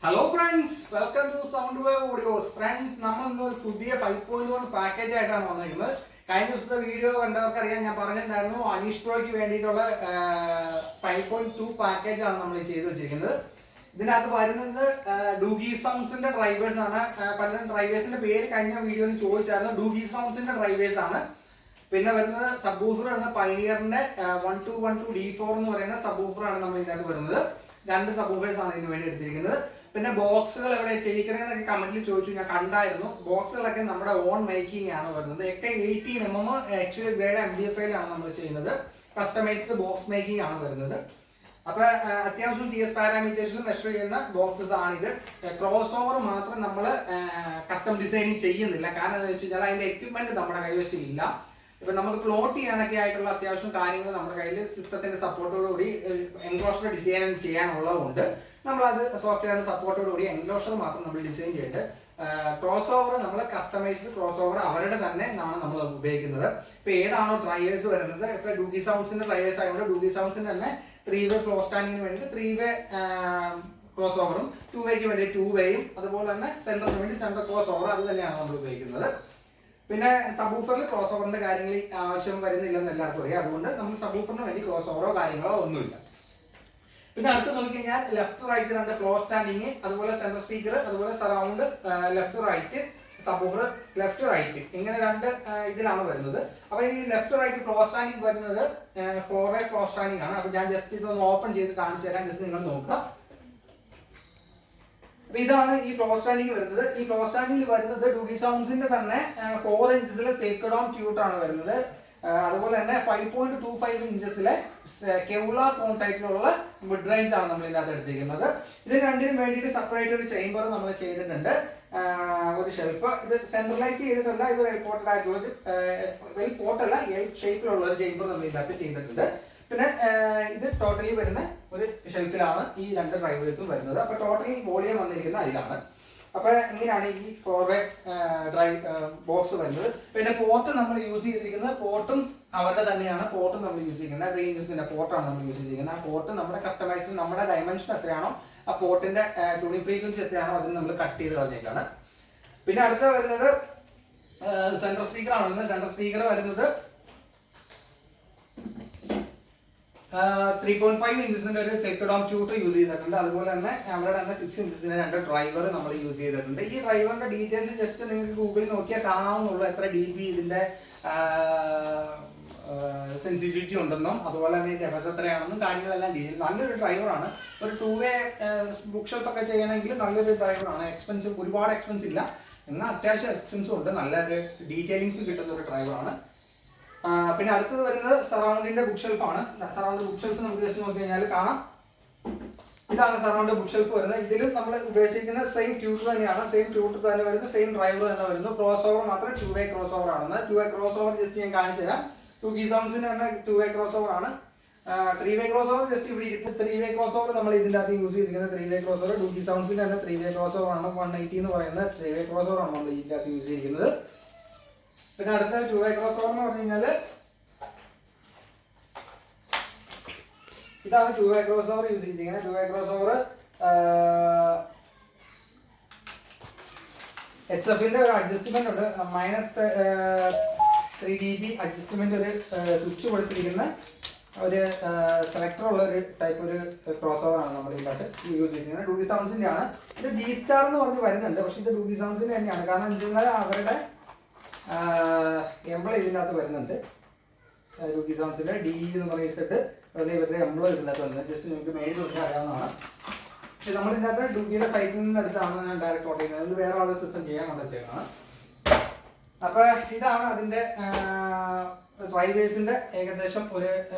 Hello friends, welcome to Soundwave Audios. Friends, നമ്മൾ ഇന്ന് ഒരു പുതിയ 5.1 പാക്കേജ് ആയിട്ടാണ് വന്നിരിക്കുന്നത്. കഴിഞ്ഞ ദിവസത്തെ വീഡിയോ കണ്ടവർക്ക് അറിയാം, ഞാൻ പറഞ്ഞിട്ടുണ്ടായിരുന്നു അനീഷ് പ്രോയ്ക്ക് വേണ്ടിയിട്ടുള്ള 5.2 പാക്കേജ് ആണ് നമ്മൾ ചെയ്തു വെച്ചിരിക്കുന്നത്. ഇതിനകത്ത് വരുന്നത് ഡൂഗി സൗണ്ട്സിന്റെ ഡ്രൈവേഴ്സ് ആണ്. പലരും ഡ്രൈവേഴ്സിന്റെ പേര് കഴിഞ്ഞ വീഡിയോയിൽ ചോദിച്ചായിരുന്നു. ഡൂഗി സൗണ്ട്സിന്റെ ഡ്രൈവേഴ്സ് ആണ്. പിന്നെ വരുന്നത് സബ്വൂഫർ എന്ന പൈനിയറിന്റെ 1212 D4 എന്ന് പറയുന്ന സബ്വൂഫർ ആണ് നമ്മൾ ഇതിനകത്ത് വരുന്നത്. രണ്ട് സബ്വൂഫേഴ്സ് ആണ് ഇതിന് വേണ്ടി എടുത്തിരിക്കുന്നത്. പിന്നെ ബോക്സുകൾ എവിടെ ചെയ്യിക്കണമെന്നൊക്കെ കമന്റിൽ ചോദിച്ചു, ഞാൻ കണ്ടായിരുന്നു. ബോക്സുകളൊക്കെ നമ്മുടെ ഓൺ മേക്കിംഗ് ആണ് വരുന്നത്. ഒക്കെ 18mm ആക്ച്വലി ഗ്രേഡ് MDF ആണ് നമ്മൾ ചെയ്യുന്നത്. കസ്റ്റമൈസ്ഡ് ബോക്സ് മേക്കിംഗ് ആണ് വരുന്നത്. അപ്പൊ അത്യാവശ്യം TS പാരാമീറ്റേഴ്സിൽ മെഷർ ചെയ്യുന്ന ബോക്സസ് ആണിത്. ക്രോസ് ഓവർ മാത്രം നമ്മൾ കസ്റ്റം ഡിസൈനിങ് ചെയ്യുന്നില്ല. കാരണം എന്താ വെച്ച് കഴിഞ്ഞാൽ അതിന്റെ എക്യുപ്മെന്റ് നമ്മുടെ കൈവശം ഇല്ല. ഇപ്പൊ നമുക്ക് പ്ലോട്ട് ചെയ്യാനൊക്കെ ആയിട്ടുള്ള അത്യാവശ്യം കാര്യങ്ങൾ നമ്മുടെ കയ്യിൽ സിസ്റ്റത്തിന്റെ സപ്പോർട്ടോടുകൂടി എൻക്ലോഷർ ഡിസൈൻ ചെയ്യാനുള്ളതുകൊണ്ട് നമ്മളത് സോഫ്റ്റ്വെയറിന്റെ സപ്പോർട്ടോടുകൂടി എൻക്ലോഷർ മാത്രം നമ്മൾ ഡിസൈൻ ചെയ്തിട്ട് ക്രോസ് ഓവർ നമ്മൾ കസ്റ്റമൈസ്ഡ് ക്രോസ് ഓവർ അവരുടെ തന്നെ ആണ് നമ്മൾ ഉപയോഗിക്കുന്നത്. ഇപ്പൊ ഏതാണോ ഡ്രൈവേഴ്സ് വരുന്നത്, ഇപ്പൊ ഡൂഗി സൗണ്ട്സിന്റെ ഡ്രൈവേഴ്സ് ആയതുകൊണ്ട് ഡൂഗി സൗണ്ട്സിന് തന്നെ 3-way ഫ്ലോ സ്റ്റാൻഡിങ്ങിന് വേണ്ടി 3-way ക്രോസ് ഓവറും 2-wayക്ക് വേണ്ടി 2-wayയും അതുപോലെ തന്നെ സെന്ററിന് വേണ്ടി സെന്റർ ക്രോസ് ഓവർ അത് തന്നെയാണ് നമ്മൾ ഉപയോഗിക്കുന്നത്. പിന്നെ സബ്വൂഫറിൽ ക്രോസ് ഓവറിന്റെ കാര്യങ്ങൾ ആവശ്യം വരുന്നില്ലെന്ന് എല്ലാവർക്കും അറിയാം. അതുകൊണ്ട് നമ്മൾ സബ്വൂഫറിന് വേണ്ടി ക്രോസ് ഓവറോ കാര്യങ്ങളോ ഒന്നുമില്ല. പിന്നെ അടുത്ത് നോക്കിക്കഴിഞ്ഞാൽ ലെഫ്റ്റ് റൈറ്റ് രണ്ട് ഫ്ലോർ സ്റ്റാൻഡിങ്, അതുപോലെ സെൻട്രൽ സ്പീക്കർ, അതുപോലെ surround left right subwoofer left right, ഇങ്ങനെ രണ്ട് ഇതിലാണ് വരുന്നത്. അപ്പൊ ഈ ലെഫ്റ്റ് റൈറ്റ് ഫ്ലോർ സ്റ്റാൻഡിങ് വരുന്നത് 4-way ഫ്ലോർ സ്റ്റാൻഡിങ് ആണ്. അപ്പൊ ഞാൻ ജസ്റ്റ് ഇതൊന്ന് ഓപ്പൺ ചെയ്ത് കാണിച്ചു തരാം, ജസ്റ്റ് നിങ്ങൾ നോക്കുക. അപ്പൊ ഇതാണ് ഈ ഫ്ലോർ സ്റ്റാൻഡിങ് വരുന്നത്. ഈ ഫ്ലോർ സ്റ്റാൻഡിങ്ങിൽ വരുന്നത് ഡൂഗി സൗണ്ട്സിന്റെ തന്നെ 4 ഇഞ്ചസിലെ സേക്രഡോം ട്യൂട്ട് ആണ് വരുന്നത്. അതുപോലെ തന്നെ 5.25 ഇഞ്ചസിലെ കെവുലാർ കോൺ ടൈപ്പിലുള്ള മിഡ് റേഞ്ച് ആണ് നമ്മൾ ഇതിനകത്ത് എടുത്തിരിക്കുന്നത്. ഇതിന് രണ്ടിനും വേണ്ടിയിട്ട് സെപ്പറേറ്റ് ഒരു ചേംബർ നമ്മൾ ചെയ്തിട്ടുണ്ട്, ഒരു ഷെൽഫ്. ഇത് സെൻട്രലൈസ് ചെയ്തിട്ടല്ല, ഇത് പോർട്ടഡ് ആയിട്ടുള്ള വെൽ പോർട്ടല്ല, എൽ ഷേപ്പിലുള്ള ഒരു ചേംബർ നമ്മൾ ഇതിനകത്ത് ചെയ്തിട്ടുണ്ട്. പിന്നെ ഇത് ടോട്ടലി വരുന്ന ഒരു ഷെൽഫിലാണ് ഈ രണ്ട് ഡ്രൈവേഴ്സും വരുന്നത്. അപ്പൊ ടോട്ടലി വോളിയം വന്നിരിക്കുന്നത് അതിലാണ്. അപ്പൊ ഇങ്ങനെയാണ് ഈ 4-way ഡ്രൈവ് ബോക്സ് വരുന്നത്. പിന്നെ പോർട്ട് നമ്മൾ യൂസ് ചെയ്തിരിക്കുന്നത് പോർട്ടും അവരുടെ തന്നെയാണ്. പോർട്ടും നമ്മൾ യൂസ് ചെയ്യുന്നത് റേഞ്ചസിന്റെ പോർട്ടാണ് നമ്മൾ യൂസ് ചെയ്തിരിക്കുന്നത്. ആ പോർട്ട് നമ്മുടെ കസ്റ്റമൈസ് നമ്മുടെ ഡയമെൻഷൻ എത്രയാണോ ആ പോർട്ടിന്റെ ട്യൂണിംഗ് ഫ്രീക്വൻസി എത്രയാണോ അതിന് നമ്മൾ കട്ട് ചെയ്ത് കളഞ്ഞേക്കാണ്. പിന്നെ അടുത്ത വരുന്നത് സെൻട്രൽ സ്പീക്കർ ആണ്. സെൻട്രൽ സ്പീക്കർ വരുന്നത് 3.5 ഇഞ്ചസിന്റെ ഒരു സെക്ടോം ട്യൂട്ട് യൂസ് ചെയ്തിട്ടുണ്ട്. അതുപോലെ തന്നെ അവരുടെ തന്നെ 6 ഇഞ്ചസിന്റെ രണ്ട് ഡ്രൈവർ നമ്മൾ യൂസ് ചെയ്തിട്ടുണ്ട്. ഈ ഡ്രൈവറിന്റെ ഡീറ്റെയിൽസ് ജസ്റ്റ് നിങ്ങൾക്ക് ഗൂഗിളിൽ നോക്കിയാൽ കാണാവുന്നുള്ളൂ, എത്ര DB ഇതിന്റെ സെൻസിറ്റിവിറ്റി ഉണ്ടെന്നും അതുപോലെ തന്നെ ഇതിന്റെ എഫസ് എത്രയാണെന്നും കാര്യങ്ങളെല്ലാം ഡീറ്റെയിൽ. നല്ലൊരു ഡ്രൈവറാണ്. ഒരു 2-way ബുക്ക് ഷെൽഫ് ഒക്കെ ചെയ്യണമെങ്കിൽ നല്ലൊരു ഡ്രൈവറാണ്. എക്സ്പെൻസീവ്, ഒരുപാട് എക്സ്പെൻസ് ഇല്ല, എന്നാൽ അത്യാവശ്യം എക്സ്പെൻസും ഉണ്ട്. നല്ലൊരു ഡീറ്റെയിലിങ്സും കിട്ടുന്ന ഒരു ഡ്രൈവറാണ്. പിന്നെ അടുത്തത് വരുന്നത് സറൗണ്ടിന്റെ ബുക്ക് ഷെൽഫ് ആണ്. സറൗണ്ട് ബുക്ക് ഷെൽഫ് നമുക്ക് ജസ്റ്റ് നോക്കി കഴിഞ്ഞാൽ കാണാം. ഇതാണ് സറൗണ്ട് ബുക്ക് ഷെൽഫ് വരുന്നത്. ഇതിലും നമ്മൾ ഉപയോഗിച്ചിരിക്കുന്ന സെയിം ട്യൂബ് തന്നെയാണ്, സെയിം ട്യൂബ് തന്നെ വരുന്നു, സെയിം ഡ്രൈവർ തന്നെ വരുന്നു. ക്രോസ് ഓവർ മാത്രം 2-way ക്രോസ് ഓവർ ആണ്. 2-way ക്രോസ് ഓവർ ജസ്റ്റ് ഞാൻ കാണിച്ചു തരാം. ഡൂഗി സൗണ്ട്സിന് തന്നെ 2-way ക്രോസ് ഓവർ ആണ്. 3-way ക്രോസ് ഓവർ ജസ്റ്റ് ഇവിടെ ഇരിക്കും. 3-way ക്രോസ് ഓവർ നമ്മൾ ഇതിൻ്റെ അകത്ത് യൂസ് ചെയ്തിരിക്കുന്നത് 3-way ക്രോസ് ഓവർ. ഡൂഗി സൗണ്ട്സിന്റെ തന്നെ 3-way ക്രോസ് ഓവർ ആണ്. 180 എന്ന് പറയുന്ന 3-way ക്രോസ് ഓവർ ആണ് നമ്മൾ ഇതിൻ്റെ അകത്ത് യൂസ് ചെയ്തിരിക്കുന്നത്. പിന്നെ അടുത്ത 2-way ക്രോസ് ഓവർ എന്ന് പറഞ്ഞു കഴിഞ്ഞാൽ ഇതാണ് 2-way ക്രോസ് ഓവർ യൂസ് ചെയ്തിരിക്കുന്നത്. 2-way ക്രോസ് ഓവർ HFന്റെ ഒരു അഡ്ജസ്റ്റ്മെന്റ് ഉണ്ട്, -3 dB അഡ്ജസ്റ്റ്മെന്റ്, ഒരു സ്വിച്ച് കൊടുത്തിരിക്കുന്ന ഒരു സെലക്ടർ ഉള്ള ഒരു ടൈപ്പ് ഒരു ക്രോസ് ഓവർ ആണ് നമ്മൾ ഇതിനകത്ത് യൂസ് ചെയ്തിരിക്കുന്നത്. ഡൂഗി സൗണ്ട്സിന്റെ ആണ്. ഇത് G-Star എന്ന് പറഞ്ഞ് വരുന്നുണ്ട്, പക്ഷെ ഇത് ഡൂഗി സൗണ്ട്സിന്റെ തന്നെയാണ്. കാരണം എന്താ വെച്ചാൽ അവരുടെ എംബ്ലം ഇതിനകത്ത് വരുന്നുണ്ട്. ഡൂഗി സൗണ്ട്സിന്റെ D എന്ന് പറയുന്നത് ഇവരുടെ എംബ്ലം ഇതിനകത്ത് വരുന്നത്. ജസ്റ്റ് നിങ്ങൾക്ക് മേടിച്ച് കൊടുക്കാൻ അറിയാവുന്നതാണ്. പക്ഷെ നമ്മൾ ഇതിനകത്ത് ഡൂഗിയുടെ സൈറ്റിൽ നിന്ന് എടുത്താണ് ഞാൻ ഡയറക്റ്റ് ഓർഡർ ചെയ്യുന്നത്. ഇത് വേറെ ആളുടെ സിസ്റ്റം ചെയ്യാൻ കൊണ്ടുവച്ചേക്കാണ്. അപ്പൊ ഇതാണ് അതിന്റെ ഡ്രൈവേഴ്സിന്റെ ഏകദേശം ഒരു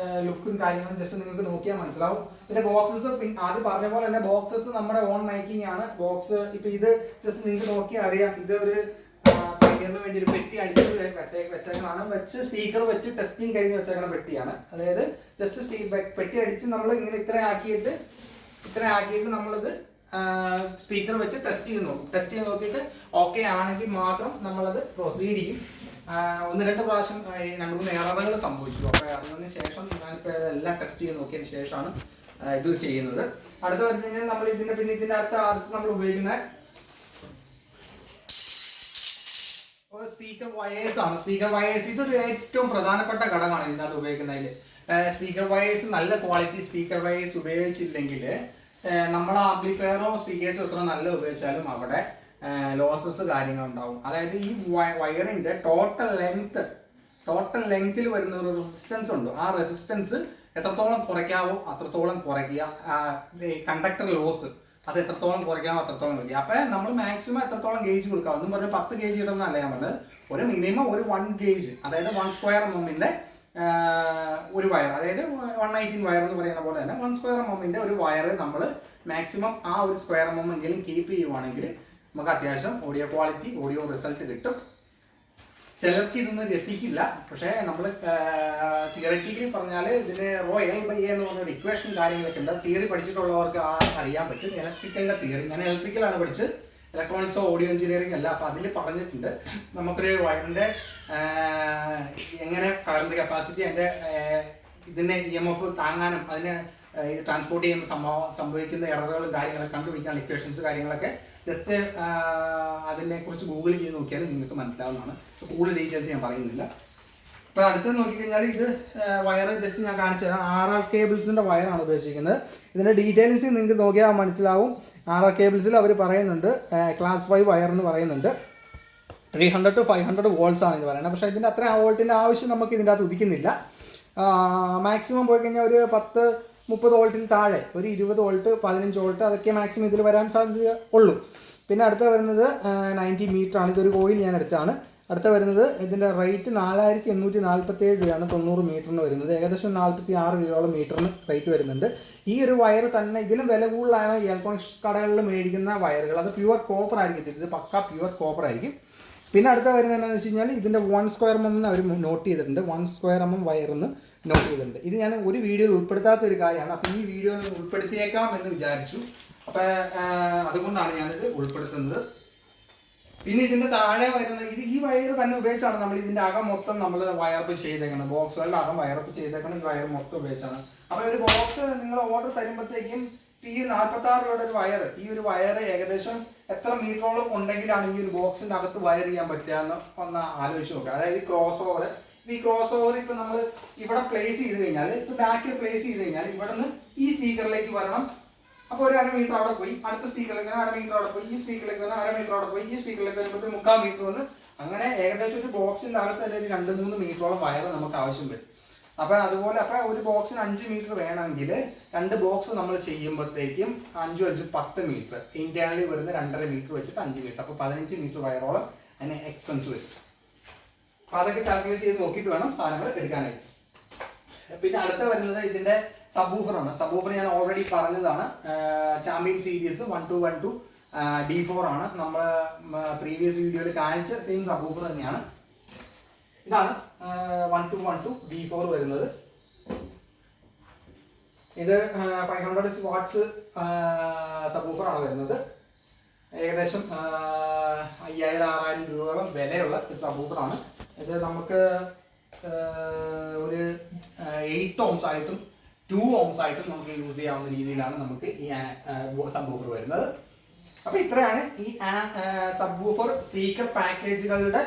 ലുക്കും കാര്യങ്ങളും ജസ്റ്റ് നിങ്ങൾക്ക് നോക്കിയാൽ മനസ്സിലാവും. പിന്നെ ബോക്സസ് ആദ്യം പറഞ്ഞ പോലെ തന്നെ ബോക്സസ് നമ്മുടെ ഓൺ മേക്കിംഗ് ആണ്. ബോക്സ് ഇപ്പൊ ഇത് ജസ്റ്റ് നിങ്ങൾക്ക് നോക്കിയാൽ അറിയാം. ഇത് ഒരു വേണ്ടി ഒരു പെട്ടി അടിച്ച് വെച്ചേക്കാണ്. വെച്ച് സ്പീക്കർ വെച്ച് ടെസ്റ്റിംഗ് കഴിഞ്ഞ് വെച്ചേക്കുന്ന പെട്ടിയാണ്. അതായത് ജസ്റ്റ് പെട്ടി അടിച്ച് നമ്മൾ ഇങ്ങനെ ഇത്ര ആക്കിയിട്ട് നമ്മളിത് സ്പീക്കർ വെച്ച് ടെസ്റ്റ് ചെയ്ത് നോക്കും. ടെസ്റ്റ് ചെയ്ത് നോക്കിയിട്ട് ഓക്കെ ആണെങ്കിൽ മാത്രം നമ്മളത് പ്രൊസീഡ് ചെയ്യും. 1-2 പ്രാവശ്യം 2-3 എററുകൾ സംഭവിച്ചു. അപ്പോൾ അതിന് ശേഷം ഞാനിപ്പോൾ എല്ലാം ടെസ്റ്റ് ചെയ്ത് നോക്കിയതിന് ശേഷമാണ് ഇത് ചെയ്യുന്നത്. അടുത്ത പറഞ്ഞു കഴിഞ്ഞാൽ നമ്മൾ ഇതിന്റെ അടുത്ത് നമ്മൾ ഉപയോഗിക്കുന്ന സ്പീക്കർ വയേഴ്സ് ആണ്. സ്പീക്കർ വയേഴ്സ് ഇതൊരു ഏറ്റവും പ്രധാനപ്പെട്ട ഘടകമാണ് ഇതിനകത്ത് ഉപയോഗിക്കുന്നതിൽ. സ്പീക്കർ വയേഴ്സ് നല്ല ക്വാളിറ്റി സ്പീക്കർ വയേഴ്സ് ഉപയോഗിച്ചില്ലെങ്കിൽ നമ്മൾ ആംപ്ലിഫയറോ സ്പീക്കേഴ്സോ എത്ര നല്ല ഉപയോഗിച്ചാലും അവിടെ ലോസസ് കാര്യങ്ങളുണ്ടാവും. അതായത് ഈ വയറിന്റെ ടോട്ടൽ ലെങ്ത്തിൽ വരുന്ന ഒരു റെസിസ്റ്റൻസ് ഉണ്ട്. ആ റെസിസ്റ്റൻസ് എത്രത്തോളം കുറയ്ക്കാവോ അത്രത്തോളം കുറയ്ക്കുക. കണ്ടക്ടർ ലോസ് അത് എത്രത്തോളം കുറയ്ക്കാമോ അത്രത്തോളം കുറയ്ക്കുക. അപ്പം നമ്മൾ മാക്സിമം എത്രത്തോളം ഗേജ് കൊടുക്കാം എന്ന് പറഞ്ഞാൽ 10 ഗേജ് ഇടുന്നതല്ല ഞാൻ പറഞ്ഞത്. ഒരു മിനിമം ഒരു 1 ഗേജ്, അതായത് 1 സ്ക്വയർ എംഎമ്മിന്റെ ഒരു വയർ, അതായത് 118 വയർ എന്ന് പറയുന്ന പോലെ തന്നെ 1 സ്ക്വയർ എംഎമ്മിന്റെ ഒരു വയർ നമ്മൾ മാക്സിമം ആ ഒരു സ്ക്വയർ എംഎം എങ്കിലും കീപ്പ് ചെയ്യുവാണെങ്കിൽ നമുക്ക് അത്യാവശ്യം ഓഡിയോ റിസൾട്ട് കിട്ടും. ചിലർക്ക് ഇതൊന്നും രസിക്കില്ല. പക്ഷേ നമ്മൾ തിയററ്റിക്കലി പറഞ്ഞാൽ ഇതിന് റോ എൽ ബൈ എ എന്ന് പറഞ്ഞൊരു ഇക്വേഷൻ കാര്യങ്ങളൊക്കെ ഉണ്ട്. തിയറി പഠിച്ചിട്ടുള്ളവർക്ക് അറിയാൻ പറ്റും. ഇലക്ട്രിക്കലിൻ്റെ തിയറി, ഞാൻ ഇലക്ട്രിക്കലാണ് പഠിച്ചത്, ഇലക്ട്രോണിക്സോ ഓഡിയോ എഞ്ചിനീയറിംഗ് അല്ല. അപ്പോൾ അതിൽ പറഞ്ഞിട്ടുണ്ട് നമുക്കൊരു വയറിൻ്റെ എങ്ങനെ കറണ്ട് കപ്പാസിറ്റി, അതിൻ്റെ ഇതിനെ EMF താങ്ങാനും അതിനെ ട്രാൻസ്പോർട്ട് ചെയ്യുമ്പോൾ സംഭവിക്കുന്ന എററുകളും കാര്യങ്ങളൊക്കെ കണ്ടുപിടിക്കാനുള്ള ഇക്വേഷൻസ് കാര്യങ്ങളൊക്കെ ജസ്റ്റ് അതിനെക്കുറിച്ച് ഗൂഗിൾ ചെയ്ത് നോക്കിയാൽ നിങ്ങൾക്ക് മനസ്സിലാവുന്നതാണ്. കൂടുതൽ ഡീറ്റെയിൽസ് ഞാൻ പറയുന്നില്ല. അപ്പോൾ അടുത്ത് നോക്കിക്കഴിഞ്ഞാൽ ഇത് വയർ ജസ്റ്റ് ഞാൻ കാണിച്ചു തരാം. RR കേബിൾസിൻ്റെ വയറാണ് ഉപയോഗിച്ചിരിക്കുന്നത്. ഇതിൻ്റെ ഡീറ്റെയിൽസ് നിങ്ങൾക്ക് നോക്കിയാൽ മനസ്സിലാവും. RR കേബിൾസിൽ അവർ പറയുന്നുണ്ട് ക്ലാസ് 5 വയർ എന്ന് പറയുന്നുണ്ട്. 300 to 500 volts ആണ് ഇത് പറയുന്നത്. പക്ഷേ ഇതിൻ്റെ അത്ര വോൾട്ടിൻ്റെ ആവശ്യം നമുക്ക് ഇതിൻ്റെ അകത്ത് ഉദിക്കുന്നില്ല. മാക്സിമം പോയി കഴിഞ്ഞാൽ ഒരു 10-30 വോൾട്ടിൽ താഴെ, ഒരു 20 വോൾട്ട് 15 വോൾട്ട് അതൊക്കെ മാക്സിമം ഇതിൽ വരാൻ സാധ്യത ഉള്ളൂ. പിന്നെ അടുത്ത വരുന്നത് 90 മീറ്റർ ആണ്. ഇതൊരു കോയിൽ ഞാൻ എടുത്താണ്. അടുത്ത വരുന്നത് ഇതിൻ്റെ റേറ്റ് 4847 രൂപയാണ് 90 മീറ്ററിന് വരുന്നത്. ഏകദേശം 46 രൂപയോളം മീറ്ററിന് റേറ്റ് വരുന്നുണ്ട്. ഈ ഒരു വയർ തന്നെ ഇതിലും വില കൂടുതലാണ് ഇലക്ട്രോണിക്സ് കടകളിൽ മേടിക്കുന്ന വയറുകൾ. അത് പ്യുവർ കോപ്പർ ആയിരിക്കും. ഇത് പക്ക പ്യുവർ കോപ്പർ ആയിരിക്കും. പിന്നെ അടുത്ത വരുന്നത് എന്താണെന്ന് വെച്ച് കഴിഞ്ഞാൽ ഇതിൻ്റെ 1 സ്ക്വയർ എം എന്ന് അവർ നോട്ട് ചെയ്തിട്ടുണ്ട്. 1 സ്ക്വയർ എം വയറെന്ന് നോട്ട് ചെയ്തിട്ടുണ്ട്. ഇത് ഞാൻ ഒരു വീഡിയോയിൽ ഉൾപ്പെടുത്താത്ത ഒരു കാര്യമാണ്. അപ്പോൾ ഈ വീഡിയോയിൽ ഉൾപ്പെടുത്തിയേക്കാം എന്ന് വിചാരിച്ചു. അപ്പോൾ അതുകൊണ്ടാണ് ഞാനിത് ഉൾപ്പെടുത്തുന്നത്. പിന്നെ ഇതിൻ്റെ താഴെ വരുന്ന ഈ വയർ തന്നെ ഉപയോഗിച്ചാണ് നമ്മൾ ഇതിൻ്റെ അകം മൊത്തം നമ്മൾ വയർപ്പ് ചെയ്തേക്കുന്നത്. ബോക്സുകളുടെ അകം വയർപ്പ് ചെയ്തേക്കുന്നത് ഈ വയർ മൊത്തം ഉപയോഗിച്ചാണ്. അപ്പോൾ ഒരു ബോക്സ് നിങ്ങൾ ഓർഡർ തരുമ്പോഴത്തേക്കും ഈ 46 രൂപയുടെ ഒരു വയർ, ഈ ഒരു വയർ ഏകദേശം എത്ര മീറ്ററോളം ഉണ്ടെങ്കിലാണ് ഈ ഒരു ബോക്സിൻ്റെ അകത്ത് വയർ ചെയ്യാൻ പറ്റുക എന്ന് ഒന്ന് ആലോചിച്ച് നോക്കുക. അതായത് ഈ ക്രോസ് ഓവർ ഇപ്പം നമ്മൾ ഇവിടെ പ്ലേസ് ചെയ്ത് കഴിഞ്ഞാൽ, ഇപ്പം ബാക്കിൽ പ്ലേസ് ചെയ്ത് കഴിഞ്ഞാൽ ഇവിടെ നിന്ന് ഈ സ്പീക്കറിലേക്ക് വരണം. അപ്പോൾ ഒരു 1/2 മീറ്റർ അവിടെ പോയി, അടുത്ത സ്പീക്കറിലേക്ക് 1/2 മീറ്റർ അവിടെ പോയി, ഈ സ്പീക്കറിലേക്ക് വന്ന് 1/2 മീറ്റർ അവിടെ പോയി, ഈ സ്പീക്കറിലേക്ക് വരുമ്പോൾ 3/4 മീറ്റർ വന്ന് അങ്ങനെ ഏകദേശം ഒരു ബോക്സിൻ്റെ അകത്ത് അല്ലെങ്കിൽ 2-3 മീറ്ററോളം വയർ നമുക്ക് ആവശ്യം വരും. അപ്പോൾ അതുപോലെ ഒരു ബോക്സിന് 5 മീറ്റർ വേണമെങ്കിൽ 2 ബോക്സ് നമ്മൾ ചെയ്യുമ്പോഴത്തേക്കും 5 10 മീറ്റർ, ഇന്റേണലി വരുന്ന 2.5 മീറ്റർ വെച്ചിട്ട് 5 മീറ്റർ, അപ്പോൾ 15 മീറ്റർ വയറോളം അതിന് എക്സ്പെൻസ് വരും. അപ്പോൾ അതൊക്കെ കാൽക്കുലേറ്റ് ചെയ്ത് നോക്കിയിട്ട് വേണം സാധനങ്ങൾ എടുക്കാനായിട്ട്. പിന്നെ അടുത്ത വരുന്നത് ഇതിൻ്റെ സബ്വൂഫറാണ്. സബ്വൂഫർ ഞാൻ ഓൾറെഡി പറഞ്ഞതാണ്. ചാമ്പ്യൻ സീരീസ് 1212 D4 ആണ്. നമ്മൾ പ്രീവിയസ് വീഡിയോയിൽ കാണിച്ച സെയിം സബ്വൂഫർ തന്നെയാണ്. ഇതാണ് 1212 D4 വരുന്നത്. ഇത് 500 വാട്ട്സ് സബ്വൂഫറാണ് വരുന്നത്. ഏകദേശം 5000-6000 രൂപയോളം വിലയുള്ള സബ്വൂഫറാണ്. ഇത് നമുക്ക് ഒരു 8 ohms ആയിട്ടും 2 ohms ആയിട്ടും നമുക്ക് യൂസ് ചെയ്യാവുന്ന രീതിയിലാണ് നമുക്ക് ഈ സബ്വൂഫർ വരുന്നത്. അപ്പോൾ ഇത്രയാണ് ഈ സബ്വൂഫർ സ്പീക്കർ പാക്കേജുകളുടെ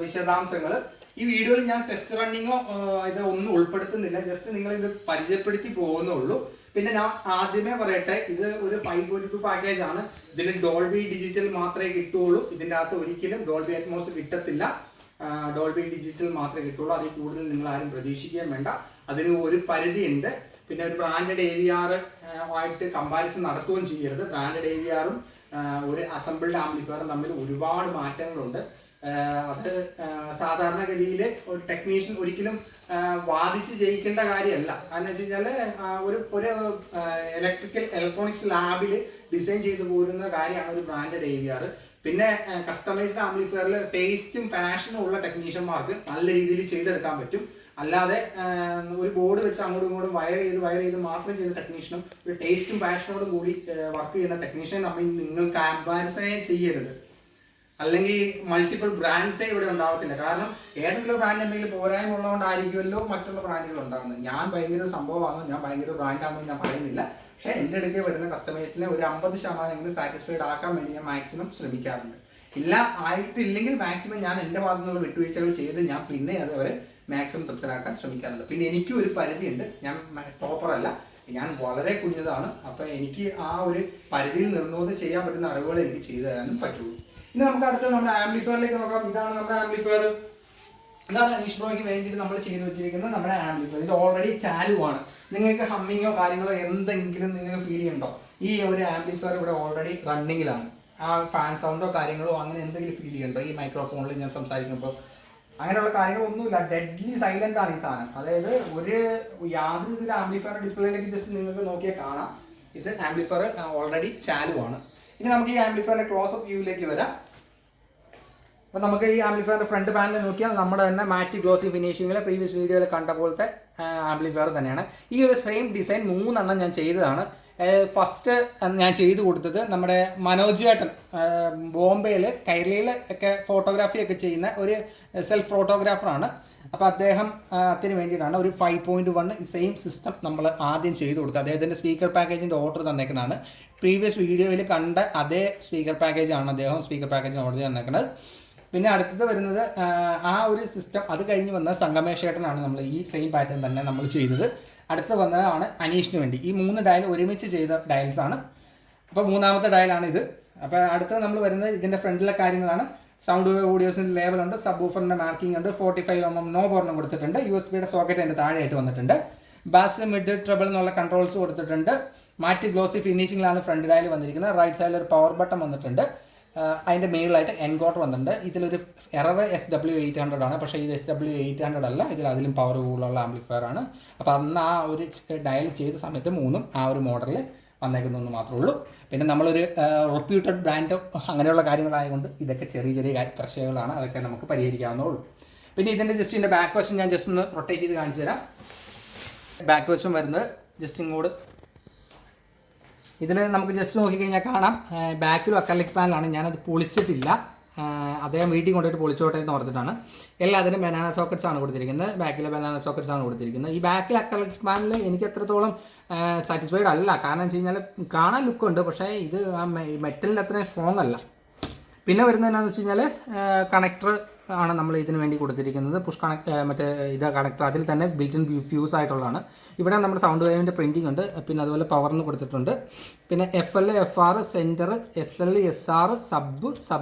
വിശദാംശങ്ങൾ. ഈ വീഡിയോയിൽ ഞാൻ ടെസ്റ്റ് റണ്ണിങ്ങോ ഇത് ഒന്നും ഉൾപ്പെടുത്തുന്നില്ല. ജസ്റ്റ് നിങ്ങൾ ഇത് പരിചയപ്പെടുത്തി പോകുന്നുള്ളൂ. പിന്നെ ഞാൻ ആദ്യമേ പറയട്ടെ, ഇത് ഒരു 5.2 പാക്കേജ് ആണ്. ഇതിൽ ഡോൾബി ഡിജിറ്റൽ മാത്രമേ കിട്ടുകയുള്ളൂ. ഇതിൻ്റെ അകത്ത് ഒരിക്കലും ഡോൾബി അറ്റ്മോസ് കിട്ടത്തില്ല. ഡോൾബി ഡിജിറ്റൽ മാത്രമേ കിട്ടുള്ളൂ. അതിൽ കൂടുതൽ നിങ്ങൾ ആരും പ്രതീക്ഷിക്കാൻ വേണ്ട. അതിന് ഒരു പരിധിയുണ്ട്. പിന്നെ ഒരു ബ്രാൻഡഡ് AVR ആയിട്ട് കമ്പാരിസൺ നടത്തുകയും ചെയ്യരുത്. ബ്രാൻഡഡ് AVRും ഒരു അസംബിൾഡ് ആംപ്ലിഫയറും തമ്മിൽ ഒരുപാട് മാറ്റങ്ങളുണ്ട്. അത് സാധാരണഗതിയിൽ ഒരു ടെക്നീഷ്യൻ ഒരിക്കലും വാദിച്ച് ജയിക്കേണ്ട കാര്യമല്ല. കാരണം വെച്ച് കഴിഞ്ഞാൽ ഒരു ഇലക്ട്രോണിക്സ് ലാബിൽ ഡിസൈൻ ചെയ്തു പോരുന്ന കാര്യമാണ് ഒരു ബ്രാൻഡഡ് AVR. പിന്നെ കസ്റ്റമൈസ്ഡ് ആംപ്ലിഫയറിൽ ടേസ്റ്റും പാഷനും ഉള്ള ടെക്നീഷ്യന്മാർക്ക് നല്ല രീതിയിൽ ചെയ്തെടുക്കാൻ പറ്റും. അല്ലാതെ ഒരു ബോർഡ് വെച്ച് അങ്ങോട്ടും ഇങ്ങോട്ടും വയർ ചെയ്ത് മാത്രം ചെയ്യുന്ന ടെക്നീഷ്യനും ഒരു ടേസ്റ്റും പാഷനോടും കൂടി വർക്ക് ചെയ്യുന്ന ടെക്നീഷ്യനും തമ്മിൽ നിങ്ങൾ കമ്പാരിസണേ ചെയ്യരുത്. അല്ലെങ്കിൽ മൾട്ടിപ്പിൾ ബ്രാൻഡ്സേ ഇവിടെ ഉണ്ടാവത്തില്ല. കാരണം ഏതെങ്കിലും ബ്രാൻഡ് എന്തെങ്കിലും പോരായ്മ ഉള്ളതുകൊണ്ടായിരിക്കുമല്ലോ മറ്റുള്ള ബ്രാൻഡുകൾ ഉണ്ടാകുന്നത്. ഞാൻ ഭയങ്കര സംഭവമാണ്, ഞാൻ ഭയങ്കര ബ്രാൻഡാണെന്ന് ഞാൻ പറയുന്നില്ല. പക്ഷേ എൻ്റെ അടുക്കൽ വരുന്ന കസ്റ്റമേഴ്സിനെ ഒരു 50% സാറ്റിസ്ഫൈഡ് ആക്കാൻ വേണ്ടി ഞാൻ മാക്സിമം ശ്രമിക്കാറുണ്ട്. ഇല്ല ആയിട്ടില്ലെങ്കിൽ മാക്സിമം ഞാൻ എൻ്റെ ഭാഗത്തു നിന്നുള്ള വിട്ടുവീഴ്ചകൾ ചെയ്ത് ഞാൻ പിന്നെ അത് അവരെ മാക്സിമം തൃപ്തരാക്കാൻ ശ്രമിക്കാറുണ്ട്. പിന്നെ എനിക്കും ഒരു പരിധിയുണ്ട്, ഞാൻ ടോപ്പറല്ല, ഞാൻ വളരെ കുഞ്ഞതാണ്. അപ്പോൾ എനിക്ക് ആ ഒരു പരിധിയിൽ നിന്നുകൊണ്ട് ചെയ്യാൻ പറ്റുന്ന അറിവുകൾ എനിക്ക് ചെയ്തു തരാനും പറ്റുള്ളൂ. ഇനി നമുക്ക് അടുത്ത് നമ്മുടെ ആംപ്ലിഫയറിലേക്ക് നോക്കാം. ഇതാണ് നമ്മുടെ ആംപ്ലിഫയർ. ഇതാണ് അനീഷ് ബ്രോയ്ക്ക് വേണ്ടിയിട്ട് നമ്മൾ ചെയ്ത് വെച്ചിരിക്കുന്നത് നമ്മുടെ ആംപ്ലിഫയർ. ഇത് ഓൾറെഡി ചാലുവാണ്. നിങ്ങൾക്ക് ഹമ്മിങ്ങോ കാര്യങ്ങളോ എന്തെങ്കിലും നിങ്ങൾക്ക് ഫീൽ ചെയ്യുന്നുണ്ടോ? ഈ ഒരു ആംപ്ലിഫയർ ഇവിടെ ഓൾറെഡി റണ്ണിങ്ങിലാണ്. ആ ഫാൻ സൗണ്ടോ കാര്യങ്ങളോ അങ്ങനെ എന്തെങ്കിലും ഫീൽ ചെയ്യുന്നുണ്ടോ ഈ മൈക്രോഫോണിൽ ഞാൻ സംസാരിക്കുമ്പോൾ? അങ്ങനെയുള്ള കാര്യങ്ങളൊന്നുമില്ല. ഡെഡ്ലി സൈലന്റ് ആണ് ഈ സാധനം. അതായത് ഒരു യാതൊരു ഇതിൽ ആംപ്ലിഫയർ ഡിസ്പ്ലേയിലേക്ക് ജസ്റ്റ് നിങ്ങൾക്ക് നോക്കിയാൽ കാണാം. ഇത് ആംപ്ലിഫയർ ഓൾറെഡി ചാലുവാണ്. ഇനി നമുക്ക് ഈ ആംപ്ലിഫയറിന്റെ ക്ലോസ് അപ്പ് വ്യൂവിലേക്ക് വരാം. അപ്പോൾ നമുക്ക് ഈ ആംപ്ലിഫയറിന്റെ ഫ്രണ്ട് പാനൽ നോക്കിയാൽ നമ്മുടെ തന്നെ മാറ്റ് ഗ്ലോസി ഫിനിഷിങ്ങിൽ പ്രീവിയസ് വീഡിയോയിൽ കണ്ട പോലത്തെ ആംപ്ലിഫയർ തന്നെയാണ്. ഈ ഒരു സെയിം ഡിസൈൻ 3 ഞാൻ ചെയ്തതാണ്. ഫസ്റ്റ് ഞാൻ ചെയ്തു കൊടുത്തത് നമ്മുടെ മനോജ് ചേട്ടൻ ബോംബെയിൽ കൈരളിയിൽ ഒക്കെ ഫോട്ടോഗ്രാഫിയൊക്കെ ചെയ്യുന്ന ഒരു സെൽഫ് ഫോട്ടോഗ്രാഫറാണ്. അപ്പോൾ അദ്ദേഹത്തിന് വേണ്ടിയിട്ടാണ് ഒരു 5.1 സെയിം സിസ്റ്റം നമ്മൾ ആദ്യം ചെയ്തു കൊടുത്തത്. അദ്ദേഹത്തിൻ്റെ സ്പീക്കർ പാക്കേജിൻ്റെ ഓർഡർ തന്നേക്കുന്നതാണ്. പ്രീവിയസ് വീഡിയോയിൽ കണ്ട അതേ സ്പീക്കർ പാക്കേജാണ് അദ്ദേഹം സ്പീക്കർ പാക്കേജിന് ഓർഡർ തന്നേക്കുന്നത്. പിന്നെ അടുത്തത് വരുന്നത് ആ ഒരു സിസ്റ്റം അത് കഴിഞ്ഞ് വന്ന സംഗമേഷ് ചേട്ടനാണ് നമ്മൾ ഈ സെയിം പാറ്റേൺ തന്നെ നമ്മൾ ചെയ്തത്. അടുത്ത് വന്നതാണ് അനീഷിന് വേണ്ടി. ഈ 3 ഡയൽ ഒരുമിച്ച് ചെയ്ത ഡയൽസാണ്. അപ്പോൾ 3ാമത്തെ ഡയലാണ് ഇത്. അപ്പോൾ അടുത്തത് നമ്മൾ വരുന്നത് ഇതിൻ്റെ ഫ്രണ്ടിലെ കാര്യങ്ങളാണ്. സൗണ്ട് വേവ് ഓഡിയോസിൻ്റെ ലേബലുണ്ട്, സബ് ഊഫറിൻ്റെ മാർക്കിംഗ് ഉണ്ട്, 45mm നോ ബോർണം കൊടുത്തിട്ടുണ്ട്, USB-യുടെ സോക്കറ്റ് അതിൻ്റെ താഴെയായിട്ട് വന്നിട്ടുണ്ട്, ബാസ് മിഡ് ട്രബിൾ എന്നുള്ള കൺട്രോൾസ് കൊടുത്തിട്ടുണ്ട്. മാറ്റ് ഗ്ലോസി ഫിനിഷിങ്ങിലാണ് ഫ്രണ്ട് ഡയൽ വന്നിരിക്കുന്നത്. റൈറ്റ് സൈഡിൽ ഒരു പവർ ബട്ടൺ വന്നിട്ടുണ്ട്. അതിൻ്റെ മെയിലായിട്ട് എൻകോട്ടർ വന്നിട്ടുണ്ട്. ഇതിലൊരു എറർ SW800 ആണ്. പക്ഷേ ഇത് SW800 അല്ല, അതിലും പവർ കൂടുതലുള്ള ആംപ്ലിഫയർ ആണ്. അപ്പോൾ അന്ന് ആ ഒരു ഡയൽ ചെയ്ത സമയത്ത് 3ഉം ആ ഒരു മോഡലിൽ വന്നേക്കുന്നതെന്ന് മാത്രമേ ഉള്ളൂ. പിന്നെ നമ്മളൊരു റെപ്യൂട്ടഡ് ബ്രാൻഡോ അങ്ങനെയുള്ള കാര്യങ്ങളായതുകൊണ്ട് ഇതൊക്കെ ചെറിയ ചെറിയ പ്രശ്നങ്ങളാണ്, അതൊക്കെ നമുക്ക് പരിഹരിക്കാവുന്നേ. പിന്നെ ഇതിൻ്റെ ജസ്റ്റ് ഇതിൻ്റെ ബാക്ക് വശം ഞാൻ ജസ്റ്റ് ഒന്ന് റൊട്ടേറ്റ് ചെയ്ത് കാണിച്ചു തരാം. ബാക്ക് വശം വരുന്നത് ജസ്റ്റ് ഇങ്ങോട്ട് ഇതിൽ നമുക്ക് ജസ്റ്റ് നോക്കിക്കഴിഞ്ഞാൽ കാണാം. ബാക്കിലും അക്രലിക് പാനലാണ്. ഞാനത് പൊളിച്ചിട്ടില്ല, അദ്ദേഹം വീട്ടിൽ കൊണ്ടുപോയിട്ട് പൊളിച്ചോട്ടെ എന്ന് ഓർത്തിട്ടാണ്. എല്ലാത്തിനും ബനാന സോക്കറ്റ്സ് ആണ് കൊടുത്തിരിക്കുന്നത്. ബാക്കിലെ ബനാന സോക്കറ്റ്സ് ആണ് കൊടുത്തിരിക്കുന്നത്. ഈ ബാക്കിൽ അക്രലിക് പാനൽ എനിക്ക് എത്രത്തോളം സാറ്റിസ്ഫൈഡ് അല്ല. കാരണം വെച്ച് കഴിഞ്ഞാൽ കാണാൻ ലുക്കുണ്ട്, പക്ഷേ ഇത് ആ മെറ്റലിൻ്റെ അത്രയും സ്ട്രോങ് അല്ല. പിന്നെ വരുന്നത് എന്താണെന്ന് വെച്ച് കഴിഞ്ഞാൽ കണക്ടർ ആണ് നമ്മൾ ഇതിന് വേണ്ടി കൊടുത്തിരിക്കുന്നത്. പുഷ് മറ്റേ ഇത് കണക്ടർ അതിൽ തന്നെ ബിൽറ്റ് ഇൻ ഫ്യൂസ് ആയിട്ടുള്ളതാണ്. ഇവിടെ നമ്മുടെ സൗണ്ട് വേവിൻ്റെ പ്രിൻറ്റിംഗ് ഉണ്ട്. പിന്നെ അതുപോലെ പവറിന് കൊടുത്തിട്ടുണ്ട്. പിന്നെ FL FR centre SL SR sub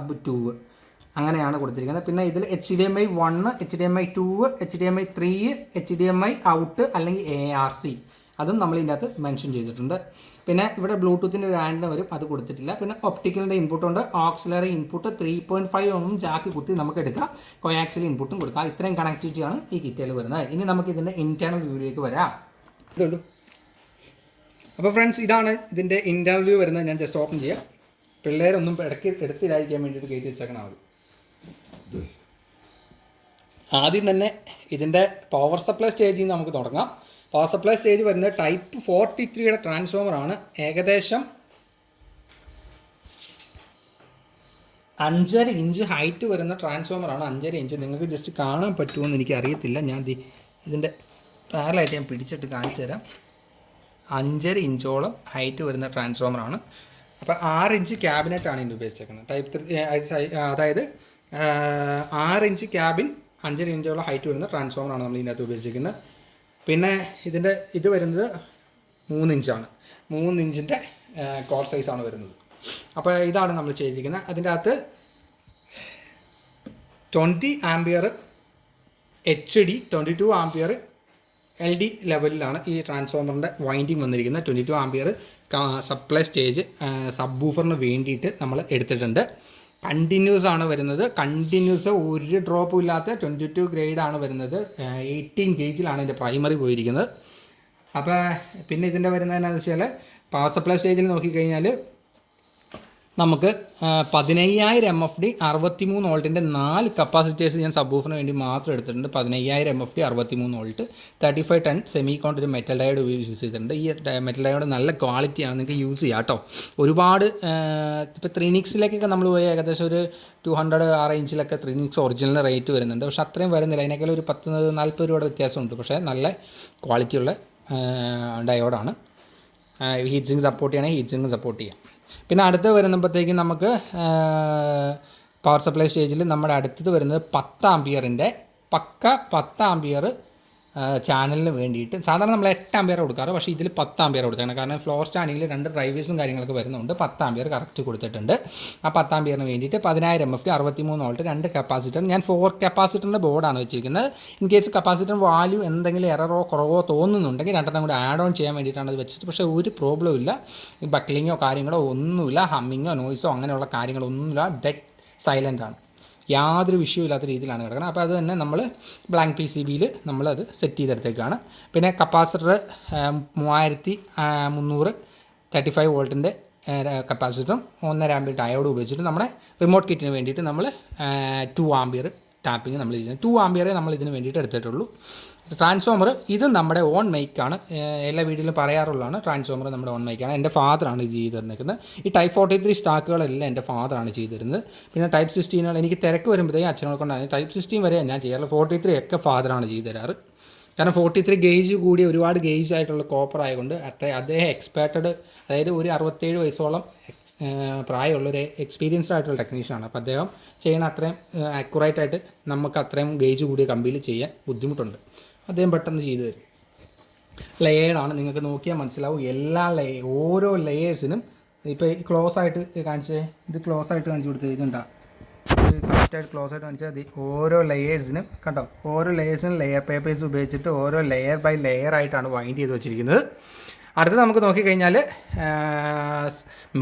2 അങ്ങനെയാണ് കൊടുത്തിരിക്കുന്നത്. പിന്നെ ഇതിൽ HDMI 1 HDMI 2 HDMI 3 HDMI out അല്ലെങ്കിൽ ARC അതും നമ്മൾ ഇതിൻ്റെ അകത്ത് മെൻഷൻ ചെയ്തിട്ടുണ്ട്. പിന്നെ ഇവിടെ ബ്ലൂടൂത്തിൻ്റെ ഒരു ആൻഡ് വരും, അത് കൊടുത്തിട്ടില്ല. പിന്നെ ഒപ്റ്റിക്കലിൻ്റെ ഇൻപുട്ടുണ്ട്, ഓക്സിലറി ഇൻപുട്ട് 3.5mm ജാക്ക് കുത്തി നമുക്ക് എടുക്കാം, കോയാക്സിൽ ഇൻപുട്ടും കൊടുക്കാം. ഇത്രയും കണക്ടിവിറ്റിയാണ് ഈ കിറ്റിൽ വരുന്നത്. ഇനി നമുക്ക് ഇതിൻ്റെ ഇൻറ്റേർണൽ വ്യൂവിലേക്ക് വരാം. ഇതുള്ളൂ. അപ്പോൾ ഫ്രണ്ട്സ്, ഇതാണ് ഇതിൻ്റെ ഇൻറ്റേർണൽ വ്യൂ വരുന്നത്. ഞാൻ ജസ്റ്റ് ഓപ്പൺ ചെയ്യാം. പിള്ളേരൊന്നും ഇടയ്ക്ക് എടുത്തില്ലായിരിക്കാൻ വേണ്ടിയിട്ട് കയറ്റി വെച്ചേക്കണം. അവർ ആദ്യം തന്നെ ഇതിൻ്റെ പവർ സപ്ലൈ സ്റ്റേജിൽ നിന്ന് നമുക്ക് തുടങ്ങാം. പവർ സപ്ലൈ സ്റ്റേജ് വരുന്നത് ടൈപ്പ് 43യുടെ ട്രാൻസ്ഫോമറാണ്. ഏകദേശം 5.5 ഇഞ്ച് ഹൈറ്റ് വരുന്ന ട്രാൻസ്ഫോമറാണ്. 5.5 ഇഞ്ച് നിങ്ങൾക്ക് ജസ്റ്റ് കാണാൻ പറ്റുമെന്ന് എനിക്ക് അറിയത്തില്ല. ഞാൻ ഇതിൻ്റെ പാരലായിട്ട് ഞാൻ പിടിച്ചിട്ട് കാണിച്ചു തരാം. 5.5 ഇഞ്ചോളം ഹൈറ്റ് വരുന്ന ട്രാൻസ്ഫോമറാണ്. അപ്പോൾ 6 ഇഞ്ച് ക്യാബിനറ്റാണ് ഇതിൻ്റെ ഉപയോഗിച്ചേക്കുന്നത്. ടൈപ്പ് 3 അതായത് 6 ഇഞ്ച് ക്യാബിൻ 5.5 ഇഞ്ചോളം ഹൈറ്റ് വരുന്ന ട്രാൻസ്ഫോമറാണ് നമ്മൾ ഇതിനകത്ത് ഉപയോഗിച്ചിരിക്കുന്നത്. പിന്നെ ഇതിൻ്റെ ഇത് വരുന്നത് 3 ഇഞ്ചാണ്. 3 ഇഞ്ചിൻ്റെ കോർ സൈസാണ് വരുന്നത്. അപ്പോൾ ഇതാണ് നമ്മൾ ചെയ്തിരിക്കുന്നത്. അതിൻ്റെ അകത്ത് 20 ആംപിയർ HD 22 ആംപിയർ LD ലെവലിലാണ് ഈ ട്രാൻസ്ഫോമറിൻ്റെ വൈൻഡിങ് വന്നിരിക്കുന്നത്. 22 ആംപിയർ സപ്ലൈ സ്റ്റേജ് സബ് ഊഫറിന് വേണ്ടിയിട്ട് നമ്മൾ എടുത്തിട്ടുണ്ട്. കണ്ടിന്യൂസ് ആണ് വരുന്നത്. കണ്ടിന്യൂസ് ഒരു ഡ്രോപ്പും ഇല്ലാത്ത 22 ഗ്രേഡാണ് വരുന്നത്. 18 ഗേജിലാണ് ഇതിൻ്റെ പ്രൈമറി പോയിരിക്കുന്നത്. അപ്പോൾ പിന്നെ ഇതിൻ്റെ വരുന്നത് എന്താണെന്ന് വെച്ചാൽ പവർ സപ്ലൈ സ്റ്റേജിൽ നോക്കിക്കഴിഞ്ഞാൽ നമുക്ക് 15000 MFD 63 വോൾട്ടിൻ്റെ 4 കപ്പാസിറ്റേഴ്സ് ഞാൻ സബ് വൂഫറിന് വേണ്ടി മാത്രം എടുത്തിട്ടുണ്ട്. 15000 MFD 63 വോൾട്ട് 3510 സെമി കോണ്ട് ഒരു മെറ്റൽ ഡയോഡ് യൂസ് ചെയ്തിട്ടുണ്ട്. ഈ മെറ്റൽ ഡയോഡ് നല്ല ക്വാളിറ്റിയാണ്, നിങ്ങൾക്ക് യൂസ് ചെയ്യാം കേട്ടോ. ഒരുപാട് ഇപ്പോൾ ത്രീനിക്സിലേക്കൊക്കെ നമ്മൾ പോയി ഏകദേശം ഒരു 200 ആ റേഞ്ചിലൊക്കെ ത്രീനിക്സ് ഒറിജിനൽ റേറ്റ് വരുന്നുണ്ട്. പക്ഷേ അത്രയും വരുന്നില്ല, അതിനേക്കാൾ ഒരു 10-40 രൂപയുടെ വ്യത്യാസമുണ്ട്. പക്ഷേ നല്ല ക്വാളിറ്റിയുള്ള ഡയോഡാണ്. ഹീറ്റ് സിങ്ക് സപ്പോർട്ട് ചെയ്യണമെങ്കിൽ ഹീറ്റ് സിങ്ക് സപ്പോർട്ട് ചെയ്യാം. പിന്നെ അടുത്ത് വരുമ്പോഴത്തേക്കും നമുക്ക് പവർ സപ്ലൈ സ്റ്റേജിൽ നമ്മുടെ അടുത്തത് വരുന്നത് 10 ആംപിയറിൻ്റെ പക്ക 10 ആംപിയർ ചാനലിന് വേണ്ടിയിട്ട്. സാധാരണ നമ്മൾ 8 ആംപിയർ കൊടുക്കാറ്, പക്ഷേ ഇതിൽ 10 ആംപിയർ കൊടുത്തേക്കണം. കാരണം ഫ്ലോർ സ്റ്റാൻഡിങ്ങിൽ 2 ഡ്രൈവേഴ്സും കാര്യങ്ങളൊക്കെ വരുന്നുണ്ട്. 10 ആംപിയർ കറക്റ്റ് കൊടുത്തിട്ടുണ്ട്. ആ 10 ആംപിയറിന് വേണ്ടിയിട്ട് 10000 MFD 63 വോൾട്ട് 2 കപ്പാസിറ്റർ. ഞാൻ 4 കപ്പാസിറ്ററിൻ്റെ ബോർഡാണ് വെച്ചിരിക്കുന്നത്. ഇൻ കേസ് കപ്പാസിറ്റർ വാല്യൂ എന്തെങ്കിലും എററോ കുറവോ തോന്നുന്നുണ്ടെങ്കിൽ 2 കൂടെ ആഡ് ഓൺ ചെയ്യാൻ വേണ്ടിയിട്ടാണ് അത് വെച്ചത്. പക്ഷേ ഒരു പ്രോബ്ലം ഇല്ല, ബക്ലിങ്ങോ കാര്യങ്ങളോ ഒന്നുമില്ല, ഹമ്മിങ്ങോ നോയ്സോ അങ്ങനെയുള്ള കാര്യങ്ങളൊന്നുമില്ല. ഡെഡ് സൈലൻ്റ് ആണ്, യാതൊരു വിഷയമില്ലാത്ത രീതിയിലാണ് കിടക്കുന്നത്. അപ്പോൾ അത് തന്നെ നമ്മൾ ബ്ലാങ്ക് PCBയിൽ നമ്മളത് സെറ്റ് ചെയ്തെടുത്തേക്കാണ്. പിന്നെ കപ്പാസിറ്റർ 3300 35 വോൾട്ടിൻ്റെ കപ്പാസിറ്ററും 1.5 ആംപിയർ ഡയോഡ് ഉപയോഗിച്ചിട്ട് നമ്മുടെ റിമോട്ട് കിറ്റിന് വേണ്ടിയിട്ട് നമ്മൾ 2 ആംപിയർ ടാപ്പിങ് നമ്മൾ ചെയ്യുന്നത്. 2 ആംപിയറേ നമ്മൾ ഇതിന് വേണ്ടിയിട്ട് എടുത്തിട്ടുള്ളൂ. ട്രാൻസ്ഫോമർ ഇത് നമ്മുടെ ഓൺ മൈക്കാണ്, എല്ലാ വീഡിയോയിലും പറയാറുള്ളതാണ്. ട്രാൻസ്ഫോമർ നമ്മുടെ ഓൺ മൈക്കാണ്. എൻ്റെ ഫാദറാണ് ഇത് ചെയ്ത് തന്നിരിക്കുന്നത്. ഈ ടൈപ്പ് 43 സ്റ്റാക്കുകളെല്ലാം എൻ്റെ ഫാദറാണ് ചെയ്ത് തരുന്നത്. പിന്നെ ടൈപ്പ് 16 എനിക്ക് തിരക്ക് വരുമ്പോഴത്തേക്കും അച്ഛനെ കൊണ്ടാണ്. ടൈപ്പ് 16 വരെ ഞാൻ ചെയ്യാറുള്ളത്. 43 ഒക്കെ ഫാദറാണ് ചെയ്ത് തരാറ്. കാരണം 43 ഗേജ് കൂടി ഒരുപാട് ഗേജ് ആയിട്ടുള്ള കോപ്പർ ആയതുകൊണ്ട് അദ്ദേഹം എക്സ്പേർട്ടഡ്, അതായത് ഒരു 67 വയസ്സോളം പ്രായമുള്ളൊരു എക്സ്പീരിയൻസ്ഡ് ആയിട്ടുള്ള ടെക്നീഷ്യനാണ്. അപ്പോൾ അദ്ദേഹം ചെയ്യണ അത്രയും ആക്യുറേറ്റ് ആയിട്ട് നമുക്ക് അത്രയും ഗേജ് കൂടിയ കമ്പിയിൽ ചെയ്യാൻ ബുദ്ധിമുട്ടുണ്ട്. അദ്ദേഹം പെട്ടെന്ന് ചെയ്തു തരും. ലെയേർഡാണ്, നിങ്ങൾക്ക് നോക്കിയാൽ മനസ്സിലാവും. എല്ലാ ഓരോ ലെയേഴ്സിനും ഇപ്പോൾ ക്ലോസ് ആയിട്ട് കാണിച്ചേ, ഇത് ക്ലോസ് ആയിട്ട് കാണിച്ചു കൊടുത്ത് ഇതുണ്ടാ, ഇത് കറക്റ്റായിട്ട് ക്ലോസ് ആയിട്ട് കാണിച്ചാൽ മതി. ഓരോ ലെയേഴ്സിനും കണ്ടോ, ഓരോ ലെയേഴ്സിനും ലെയർ പേപ്പേഴ്സ് ഉപയോഗിച്ചിട്ട് ഓരോ ലെയർ ബൈ ലെയർ ആയിട്ടാണ് വൈൻഡ് ചെയ്ത് വെച്ചിരിക്കുന്നത്. അടുത്ത് നമുക്ക് നോക്കിക്കഴിഞ്ഞാൽ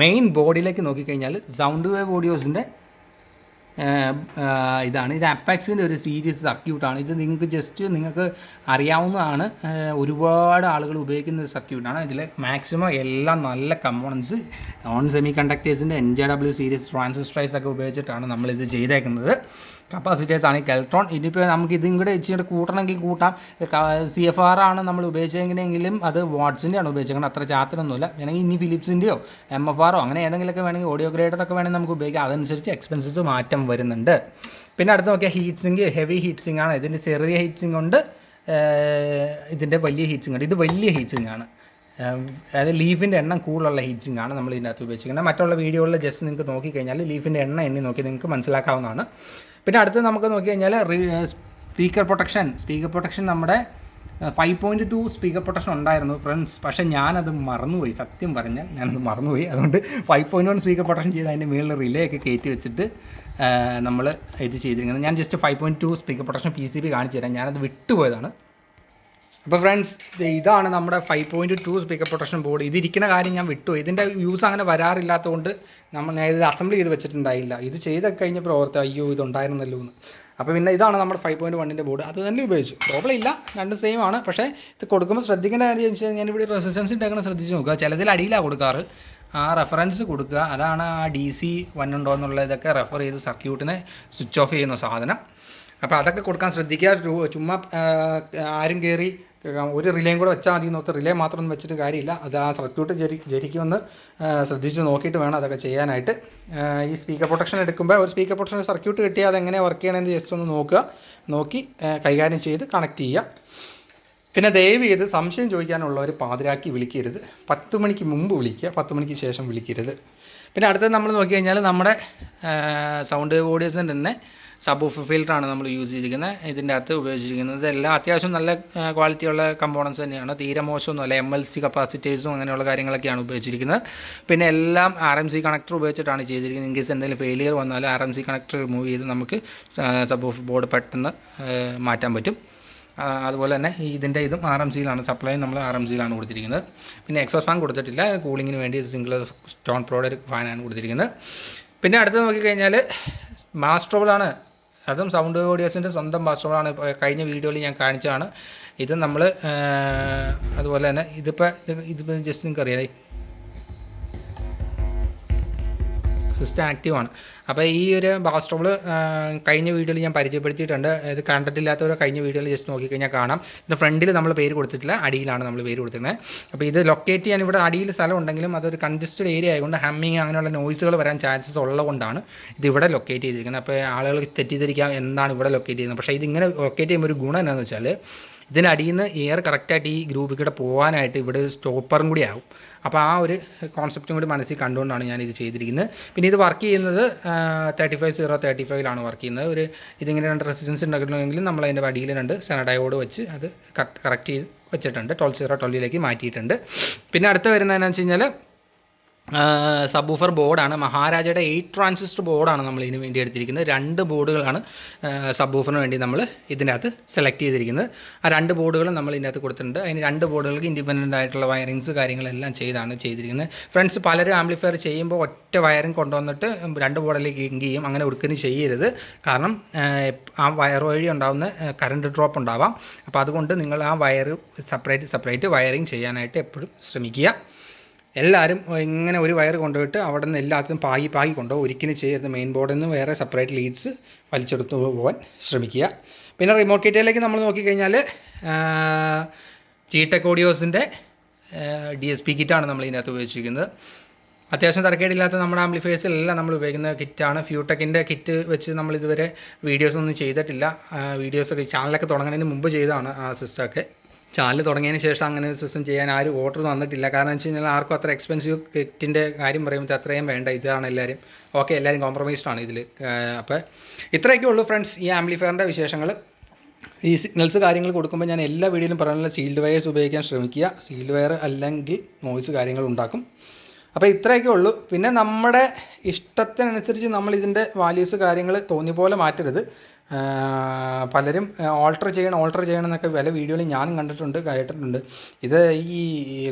മെയിൻ ബോഡിയിലേക്ക് നോക്കിക്കഴിഞ്ഞാൽ സൗണ്ട് വേവ് ഓഡിയോസിൻ്റെ ഇതാണ്. ഇത് അപ്പാക്സിൻ്റെ ഒരു സീരീസ് സർക്യൂട്ടാണ്. ഇത് നിങ്ങൾക്ക് അറിയാവുന്നതാണ്, ഒരുപാട് ആളുകൾ ഉപയോഗിക്കുന്ന ഒരു സർക്യൂട്ടാണ്. ഇതിൽ മാക്സിമം എല്ലാം നല്ല കമ്പോണൻസ് ഓൺ സെമി കണ്ടക്ടേഴ്സിൻ്റെ NJW സീരീസ് ട്രാൻസിസ്റ്ററൈസ് ഒക്കെ ഉപയോഗിച്ചിട്ടാണ് നമ്മളിത് ചെയ്തേക്കുന്നത്. കപ്പാസിറ്റേഴ്സ് ആണ് കെൽട്രോൺ. ഇതിപ്പോൾ നമുക്ക് ഇതും കൂടെ ഇച്ചിരി കൂട്ടണമെങ്കിൽ കൂട്ടാം. CFR ആണ് നമ്മൾ ഉപയോഗിച്ചെങ്കിലെങ്കിലും അത് വാട്ട്സിൻ്റെയാണ് ഉപയോഗിച്ചേക്കുന്നത്, അത്ര ചാത്തനൊന്നുമില്ല. വേണമെങ്കിൽ ഇനി ഫിലിപ്സിൻ്റെയോ MFR അങ്ങനെ ഏതെങ്കിലുമൊക്കെ വേണമെങ്കിൽ ഓഡിയോ ഗ്രേഡറൊക്കെ വേണമെങ്കിൽ നമുക്ക് ഉപയോഗിക്കാം. അതനുസരിച്ച് എക്സ്പെൻസസ് മാറ്റം വരുന്നുണ്ട്. പിന്നെ അടുത്ത് നോക്കിയാൽ heat sink, heavy heat sink ആണ്. ഇതിൻ്റെ ചെറിയ ഹീറ്റ് സിങ്ക് ഉണ്ട്, ഇതിൻ്റെ വലിയ ഹീറ്റ് സിങ്ക് ഉണ്ട്. ഇത് വലിയ ഹീറ്റ് സിങ്ക് ആണ്, അതായത് ലീഫിൻ്റെ എണ്ണം കൂടുതലുള്ള ഹീറ്റ് സിങ്ക് ആണ് നമ്മൾ ഇതിനകത്ത് ഉപയോഗിച്ചിരിക്കുന്നത്. മറ്റുള്ള വീഡിയോകളിൽ ജസ്റ്റ് നിങ്ങൾക്ക് നോക്കിക്കഴിഞ്ഞാൽ ലീഫിൻ്റെ എണ്ണി നോക്കി നിങ്ങൾക്ക് മനസ്സിലാക്കാവുന്നതാണ്. പിന്നെ അടുത്ത് നമുക്ക് നോക്കിക്കഴിഞ്ഞാൽ സ്പീക്കർ പ്രൊട്ടക്ഷൻ നമ്മുടെ 5.2 സ്പീക്കർ പ്രൊട്ടക്ഷൻ ഉണ്ടായിരുന്നു ഫ്രണ്ട്സ്. പക്ഷേ ഞാനത് മറന്നുപോയി, സത്യം പറഞ്ഞാൽ ഞാനത് മറന്നുപോയി. അതുകൊണ്ട് 5.1 സ്പീക്കർ പ്രൊട്ടക്ഷൻ ചെയ്ത് അതിൻ്റെ മുകളിൽ റിലേ ഒക്കെ കയറ്റി വെച്ചിട്ട് നമ്മൾ ഇത് ചെയ്തിരിക്കുന്നത്. ഞാൻ ജസ്റ്റ് 5.2 സ്പീക്കർ പ്രൊട്ടക്ഷൻ PCB കാണിച്ചു തരാം, ഞാനത് വിട്ടുപോയതാണ്. അപ്പോൾ ഫ്രണ്ട്സ് ഇതാണ് നമ്മുടെ 5.2 സ്പീക്കർ പ്രൊട്ടക്ഷൻ ബോർഡ്. ഇതിരിക്കുന്ന കാര്യം ഞാൻ വിട്ടുപോയി, ഇതിൻ്റെ യൂസ് അങ്ങനെ വരാറില്ലാത്തതുകൊണ്ട് ഞാൻ ഇത് അസംബിൾ ചെയ്ത് വെച്ചിട്ടുണ്ടായില്ല. ഇത് ചെയ്തൊക്കെ കഴിഞ്ഞപ്പോൾ ഓർത്ത് അയ്യോ ഇതുണ്ടായിരുന്നല്ലോ എന്ന്. അപ്പോൾ പിന്നെ ഇതാണ് നമ്മുടെ 5.1ൻ്റെ ബോർഡ്, അത് തന്നെ ഉപയോഗിച്ചു. പ്രോബ്ലം ഇല്ല, രണ്ടും സെയിം ആണ്. പക്ഷേ ഇത് കൊടുക്കുമ്പോൾ ശ്രദ്ധിക്കേണ്ട കാര്യം വെച്ചാൽ ഞാനിവിടെ റെസിസ്റ്റൻസ് ഇട്ടേക്കണം, ശ്രദ്ധിച്ച് നോക്കുക. ചിലതിൽ അടിയിലാണ് കൊടുക്കാറ്, ആ റെഫറൻസ് കൊടുക്കുക. അതാണ് ആ DC വന്നുണ്ടോ എന്നുള്ളതൊക്കെ റെഫർ ചെയ്ത് സർക്യൂട്ടിനെ സ്വിച്ച് ഓഫ് ചെയ്യുന്ന സാധനം. അപ്പോൾ അതൊക്കെ കൊടുക്കാൻ ശ്രദ്ധിക്കുക. ചുമ്മാ ആരും കയറി ഒരു റിലേയും കൂടെ വെച്ചാൽ മതി നോക്കുക. റിലേ മാത്രം ഒന്നും വെച്ചിട്ട് കാര്യമില്ല, അത് ആ സർക്യൂട്ട് ജരിക്കുമെന്ന് ശ്രദ്ധിച്ച് നോക്കിയിട്ട് വേണം അതൊക്കെ ചെയ്യാനായിട്ട്. ഈ സ്പീക്കർ പ്രൊട്ടക്ഷൻ എടുക്കുമ്പോൾ ഒരു സ്പീക്കർ പ്രൊട്ടക്ഷൻ സർക്യൂട്ട് കിട്ടിയാൽ അതെങ്ങനെ വർക്ക് ചെയ്യണമെന്ന് ജസ്റ്റ് ഒന്ന് നോക്കി കൈകാര്യം ചെയ്ത് കണക്ട് ചെയ്യുക. പിന്നെ ദയവ് ചെയ്ത് സംശയം ചോദിക്കാനുള്ളവർ പാതിരാക്കി വിളിക്കരുത്, 10 മണിക്ക് മുമ്പ് വിളിക്കുക, 10 മണിക്ക് ശേഷം വിളിക്കരുത്. പിന്നെ അടുത്തത് നമ്മൾ നോക്കി കഴിഞ്ഞാൽ നമ്മുടെ സൗണ്ട് ഓഡിയോസിൻ്റെ തന്നെ സബ് ഓഫ് ഫിൽറ്ററാണ് നമ്മൾ യൂസ് ചെയ്തിരിക്കുന്നത്. ഇതിൻ്റെ അകത്ത് ഉപയോഗിച്ചിരിക്കുന്നത് എല്ലാം അത്യാവശ്യം നല്ല ക്വാളിറ്റിയുള്ള കമ്പോണൻസ് തന്നെയാണ്, തീരെ മോശമൊന്നുമല്ല. MLC കപ്പാസിറ്റേഴ്സും അങ്ങനെയുള്ള കാര്യങ്ങളൊക്കെയാണ് ഉപയോഗിച്ചിരിക്കുന്നത്. പിന്നെ എല്ലാം RMC കണക്ടർ ഉപയോഗിച്ചിട്ടാണ് ചെയ്തിരിക്കുന്നത്. ഇൻ കേസ് എന്തെങ്കിലും ഫെയിലിയർ വന്നാൽ RMC കണക്ടർ റിമൂവ് ചെയ്ത് നമുക്ക് സബ് ഓഫ് ബോർഡ് പെട്ടെന്ന് മാറ്റാൻ പറ്റും. അതുപോലെ തന്നെ ഇതിൻ്റെ ഇതും RMCയിലാണ്, സപ്ലൈ നമ്മൾ RMCയിലാണ് കൊടുത്തിരിക്കുന്നത്. പിന്നെ എക്സോസ്റ്റ് ഫാൻ കൊടുത്തിട്ടില്ല, കൂളിങ്ങിന് വേണ്ടി സിംഗിൾ സ്റ്റോൺ പ്രോഡ് ഫാനാണ് കൊടുത്തിരിക്കുന്നത്. പിന്നെ അടുത്ത് നോക്കിക്കഴിഞ്ഞാൽ മാസ്റ്ററബിളാണ്, അതും സൗണ്ട് ഓഡിയോസിൻ്റെ സ്വന്തം മാസ്റ്ററബിളാണ്. കഴിഞ്ഞ വീഡിയോയിൽ ഞാൻ കാണിച്ചതാണ്. ഇത് നമ്മൾ അതുപോലെ തന്നെ ഇതിപ്പോൾ ജസ്റ്റ് നിങ്ങൾക്ക് അറിയാം, സിസ്റ്റം ആക്റ്റീവാണ്. അപ്പോൾ ഈ ഒരു ബാസ്റ്റോൾ കഴിഞ്ഞ വീഡിയോയിൽ ഞാൻ പരിചയപ്പെടുത്തിയിട്ടുണ്ട്. ഇത് കണ്ടിട്ടില്ലാത്തവർ കഴിഞ്ഞ വീഡിയോയിൽ ജസ്റ്റ് നോക്കിക്കഴിഞ്ഞാൽ കാണാം. ഇതിൻ്റെ ഫ്രണ്ടിൽ നമ്മൾ പേര് കൊടുത്തിട്ടില്ല, അടിയിലാണ് നമ്മൾ പേര് കൊടുത്തിരുന്നത്. അപ്പോൾ ഇത് ലൊക്കേറ്റ് ചെയ്യാൻ ഇവിടെ അടിയിൽ സ്ഥലം ഉണ്ടെങ്കിലും അതൊരു കൺജസ്റ്റഡ് ഏരിയ ആയതുകൊണ്ട് ഹമ്മിങ് അങ്ങനെയുള്ള നോയ്സുകൾ വരാൻ ചാൻസസ് ഉള്ളതുകൊണ്ടാണ് ഇതിവിടെ ലൊക്കേറ്റ് ചെയ്തിരിക്കുന്നത്. അപ്പോൾ ആളുകൾ തെറ്റിദ്ധരിക്കാം എന്താണ് ഇവിടെ ലൊക്കേറ്റ് ചെയ്യുന്നത്. പക്ഷേ ഇതിങ്ങനെ ലൊക്കേറ്റ് ചെയ്യുമ്പോൾ ഒരു ഗുണം എന്താണെന്ന് വെച്ചാൽ ഇതിനടിയിൽ നിന്ന് എയർ കറക്റ്റായിട്ട് ഈ ഗ്രൂപ്പിൽ കൂടെ പോകാനായിട്ട് ഇവിടെ ഒരു സ്റ്റോപ്പറും കൂടി ആകും. അപ്പോൾ ആ ഒരു കോൺസെപ്റ്റും കൂടി മനസ്സിൽ കണ്ടുകൊണ്ടാണ് ഞാനിത് ചെയ്തിരിക്കുന്നത്. പിന്നെ ഇത് വർക്ക് ചെയ്യുന്നത് 35035 വർക്ക് ചെയ്യുന്നത്. ഒരു ഇതിങ്ങനെ 2 റെസിസ്റ്റൻസ് ഉണ്ടാക്കണമെങ്കിലും നമ്മൾ അതിൻ്റെ അടിയിൽ 2 സെനഡയോഡ് വെച്ച് അത് കറക്റ്റ് ചെയ്ത് വെച്ചിട്ടുണ്ട്. 12012 മാറ്റിയിട്ടുണ്ട്. പിന്നെ അടുത്ത് വരുന്നതെന്ന് വെച്ച് കഴിഞ്ഞാൽ സബ്വൂഫർ ബോർഡാണ്. മഹാരാജയുടെ 8 ട്രാൻസിസ്റ്റർ ബോർഡാണ് നമ്മൾ ഇതിന് വേണ്ടി എടുത്തിരിക്കുന്നത്. 2 ബോർഡുകളാണ് സബ്വൂഫറിന് വേണ്ടി നമ്മൾ ഇതിൻ്റെ അകത്ത് സെലക്ട് ചെയ്തിരിക്കുന്നത്. ആ 2 ബോർഡുകളും നമ്മൾ ഇതിനകത്ത് കൊടുത്തിട്ടുണ്ട്. അതിന് 2 ബോർഡുകൾക്ക് ഇൻഡിപെൻഡൻ്റ് ആയിട്ടുള്ള വയറിങ്സ് കാര്യങ്ങളെല്ലാം ചെയ്താണ് ചെയ്തിരിക്കുന്നത്. ഫ്രണ്ട്സ്, പലരും ആംപ്ലിഫയർ ചെയ്യുമ്പോൾ ഒറ്റ വയറിങ് കൊണ്ടുവന്നിട്ട് 2 ബോർഡിലേക്ക് ലിങ്ക് ചെയ്യും. അങ്ങനെ ഒടുക്കുന്ന ചെയ്യരുത്. കാരണം ആ വയർ വഴി ഉണ്ടാകുന്ന കറണ്ട് ഡ്രോപ്പ് ഉണ്ടാവാം. അപ്പോൾ അതുകൊണ്ട് നിങ്ങൾ ആ വയർ സെപ്പറേറ്റ് വയറിങ് ചെയ്യാനായിട്ട് എപ്പോഴും ശ്രമിക്കുക. എല്ലാവരും ഇങ്ങനെ ഒരു വയർ കൊണ്ടുപോയിട്ട് അവിടെ നിന്ന് എല്ലാത്തിനും പാകി കൊണ്ടുപോകും. ഒരിക്കലും ചെയ്യരുത്. മെയിൻ ബോർഡിൽ നിന്ന് വേറെ സെപ്പറേറ്റ് ലീഡ്സ് വലിച്ചെടുത്ത് പോകാൻ ശ്രമിക്കുക. പിന്നെ റിമോട്ട് കിറ്റിലേക്ക് നമ്മൾ നോക്കിക്കഴിഞ്ഞാൽ ജിടെക് ഓഡിയോസിൻ്റെ DSP കിറ്റാണ് നമ്മൾ ഇതിനകത്ത് ഉപയോഗിച്ചിരിക്കുന്നത്. അത്യാവശ്യം തരക്കേടില്ലാത്ത നമ്മുടെ ആംപ്ലിഫയേഴ്സിലെല്ലാം നമ്മൾ ഉപയോഗിക്കുന്ന കിറ്റാണ്. ഫ്യൂടെക്കിൻ്റെ കിറ്റ് വെച്ച് നമ്മളിതുവരെ വീഡിയോസൊന്നും ചെയ്തിട്ടില്ല. വീഡിയോസൊക്കെ ചാനലൊക്കെ തുടങ്ങുന്നതിന് മുമ്പ് ചെയ്തതാണ് ആ സിസ്റ്റമൊക്കെ. ചാനൽ തുടങ്ങിയതിന് ശേഷം അങ്ങനെ ഒരു സിസ്റ്റം ചെയ്യാൻ ആരും ഓർഡർ തന്നിട്ടില്ല. കാരണം എന്ന് വെച്ച് കഴിഞ്ഞാൽ ആർക്കും അത്ര എക്സ്പെൻസീവ് കിറ്റിൻ്റെ കാര്യം പറയുമ്പോൾ അത്രയും വേണ്ട. ഇതാണ് എല്ലാവരും എല്ലാവരും കോംപ്രമൈസ്ഡ് ആണ് ഇതിൽ. അപ്പോൾ ഇത്രയൊക്കെ ഉള്ളൂ ഫ്രണ്ട്സ് ഈ ആംപ്ലിഫയറിൻ്റെ വിശേഷങ്ങൾ. ഈ സിഗ്നൽസ് കാര്യങ്ങൾ കൊടുക്കുമ്പോൾ ഞാൻ എല്ലാ വീഡിയോയിലും പറയുന്നത് സീൽഡ് വയേഴ്സ് ഉപയോഗിക്കാൻ ശ്രമിക്കുക. സീൽഡ് വയർ അല്ലെങ്കിൽ നോയ്സ് കാര്യങ്ങൾ ഉണ്ടാക്കും. അപ്പോൾ ഇത്രയൊക്കെ ഉള്ളൂ. പിന്നെ നമ്മുടെ ഇഷ്ടത്തിനനുസരിച്ച് നമ്മൾ ഇതിൻ്റെ വാല്യൂസ് കാര്യങ്ങൾ തോന്നിയ പോലെ മാറ്റരുത്. പലരും ഓൾട്ടർ ചെയ്യണം എന്നൊക്കെ പല വീഡിയോയിൽ ഞാനും കേട്ടിട്ടുണ്ട്. ഇത് ഈ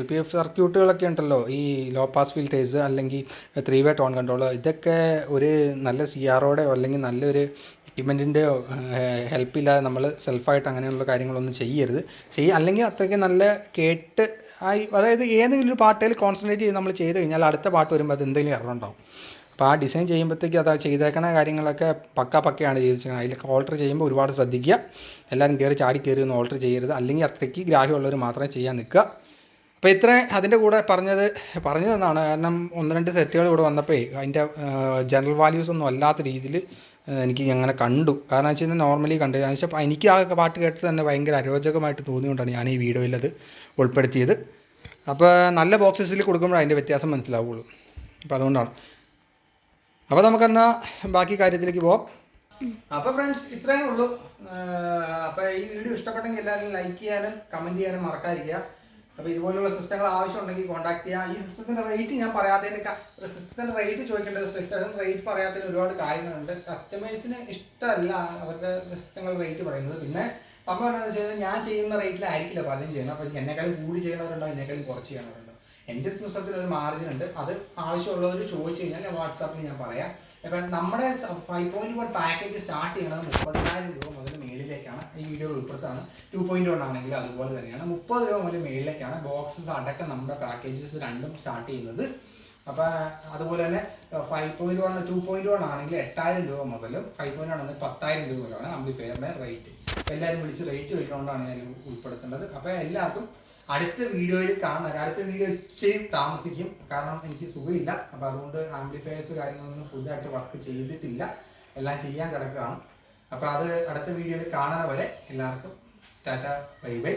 LPF സർക്യൂട്ടുകളൊക്കെ ഉണ്ടല്ലോ, ഈ ലോ പാസ് ഫിൽറ്റേഴ്സ് അല്ലെങ്കിൽ 3-way ടോൺ കൺട്രോൾ, ഇതൊക്കെ ഒരു നല്ല CROയുടെയോ അല്ലെങ്കിൽ നല്ലൊരു എക്യുപ്മെൻറ്റിൻ്റെയോ ഹെൽപ്പില്ലാതെ നമ്മൾ സെൽഫായിട്ട് അങ്ങനെയുള്ള കാര്യങ്ങളൊന്നും ചെയ്യരുത്. അല്ലെങ്കിൽ അത്രയ്ക്ക് നല്ല കേട്ട് അതായത് ഏതെങ്കിലും ഒരു പാട്ടിൽ കോൺസെൻട്രേറ്റ് ചെയ്ത് നമ്മൾ ചെയ്ത് കഴിഞ്ഞാൽ അടുത്ത പാട്ട് വരുമ്പോൾ അത് എന്തെങ്കിലും എറർ ഉണ്ടാവും. അപ്പോൾ ആ ഡിസൈൻ ചെയ്യുമ്പോഴത്തേക്ക് അത് ചെയ്തേക്കണ കാര്യങ്ങളൊക്കെ പക്കയാണ് ചെയ്തിരിക്കുന്നത്. അതിലൊക്കെ ഓൾട്ടർ ചെയ്യുമ്പോൾ ഒരുപാട് ശ്രദ്ധിക്കുക. എല്ലാവരും ചാടി ഒന്ന് ഓൾട്ടർ ചെയ്യരുത്. അല്ലെങ്കിൽ അത്രയ്ക്ക് ഗ്രാഹ്യമുള്ളവർ മാത്രമേ ചെയ്യാൻ നിൽക്കുക. അപ്പോൾ ഇത്രയും അതിൻ്റെ കൂടെ പറഞ്ഞതെന്നാണ്. കാരണം 1-2 സെറ്റുകൾ ഇവിടെ വന്നപ്പോൾ അതിൻ്റെ ജനറൽ വാല്യൂസ് ഒന്നും അല്ലാത്ത രീതിയിൽ എനിക്ക് അങ്ങനെ കണ്ടു. കാരണം വെച്ച് കഴിഞ്ഞാൽ നോർമലി കണ്ടു. വെച്ചാൽ എനിക്ക് ആ പാട്ട് കേട്ട് തന്നെ ഭയങ്കര അരോചകമായിട്ട് തോന്നിയുകൊണ്ടാണ് ഞാൻ ഈ വീഡിയോയിൽ അത് ഉൾപ്പെടുത്തിയത്. അപ്പോൾ നല്ല ബോക്സസിൽ കൊടുക്കുമ്പോൾ അതിൻ്റെ വ്യത്യാസം മനസ്സിലാവുള്ളൂ. അപ്പോൾ അതുകൊണ്ടാണ്. അപ്പോൾ നമുക്കെന്നാൽ ബാക്കി കാര്യത്തിലേക്ക് പോകാം. അപ്പോൾ ഫ്രണ്ട്സ് ഇത്രയേ ഉള്ളൂ. അപ്പോൾ ഈ വീഡിയോ ഇഷ്ടപ്പെട്ടെങ്കിൽ എല്ലാവരും ലൈക്ക് ചെയ്യാനും കമൻറ്റ് ചെയ്യാനും മറക്കാതിരിക്കുക. അപ്പോൾ ഇതുപോലുള്ള സിസ്റ്റങ്ങൾ ആവശ്യമുണ്ടെങ്കിൽ കോൺടാക്ട് ചെയ്യുക. ഈ സിസ്റ്റത്തിൻ്റെ റേറ്റ് ഞാൻ പറയാത്തതിന് സിസ്റ്റത്തിൻ്റെ റേറ്റ് ചോദിക്കേണ്ടത് സിസ്റ്റത്തിൻ്റെ റേറ്റ് പറയാത്തതിന് ഒരുപാട് കാര്യങ്ങളുണ്ട്. കസ്റ്റമേഴ്സിന് ഇഷ്ടമല്ല അവരുടെ സിസ്റ്റങ്ങൾ റേറ്റ് പറയുന്നത്. പിന്നെ സംഭവം എന്താണെന്ന് വെച്ച് കഴിഞ്ഞാൽ ഞാൻ ചെയ്യുന്ന റേറ്റിലായിരിക്കില്ല പലരും ചെയ്യുന്നത്. അപ്പോൾ എന്നെക്കാളും കൂടി ചെയ്യണവരുണ്ടോ, എന്നെക്കാളും കുറച്ച് ചെയ്യണവരുണ്ടോ. എൻ്റെ ഒരു സിസ്റ്റത്തിന് ഒരു മാർജിൻ ഉണ്ട്. അത് ആവശ്യമുള്ളവർ ചോദിച്ചു കഴിഞ്ഞാൽ ഞാൻ വാട്സാപ്പിൽ ഞാൻ പറയാം. ഇപ്പം നമ്മുടെ 5.1 പാക്കേജ് സ്റ്റാർട്ട് ചെയ്യുന്നത് 30,000 രൂപ മുതൽ മേളിലേക്കാണ്. ഈ വീഡിയോ ഉൾപ്പെടുത്താണ്. 2.1 ആണെങ്കിൽ അതുപോലെ തന്നെയാണ്. 30 രൂപ മുതൽ മേളിലേക്കാണ് ബോക്സസ് അടക്കം നമ്മുടെ പാക്കേജസ് രണ്ടും സ്റ്റാർട്ട് ചെയ്യുന്നത്. അപ്പോൾ അതുപോലെ തന്നെ 5.1 2.1 ആണെങ്കിൽ 8,000 രൂപ മുതലും 5.1 ആണെങ്കിൽ 10,000 രൂപ മുതലാണ് ആംപ്ലിഫയറിൻ്റെ റേറ്റ്. എല്ലാവരും വിളിച്ച് റേറ്റ് ചോദിക്കുന്നതുകൊണ്ടാണ് ഞാൻ ഉൾപ്പെടുത്തേണ്ടത്. അപ്പോൾ എല്ലാവർക്കും അടുത്ത വീഡിയോയിൽ കാണുന്നത്. അടുത്ത വീഡിയോ ഇച്ചിരി താമസിക്കും, കാരണം എനിക്ക് സുഖമില്ല. അപ്പോൾ അതുകൊണ്ട് ആംപ്ലിഫയേഴ്സ് കാര്യങ്ങളൊന്നും പുതുതായിട്ട് വർക്ക് ചെയ്തിട്ടില്ല, എല്ലാം ചെയ്യാൻ കിടക്കുകയാണ്. അപ്പോൾ അത് അടുത്ത വീഡിയോയിൽ കാണുന്നവരെ എല്ലാവർക്കും ടാറ്റ ബൈ ബൈ.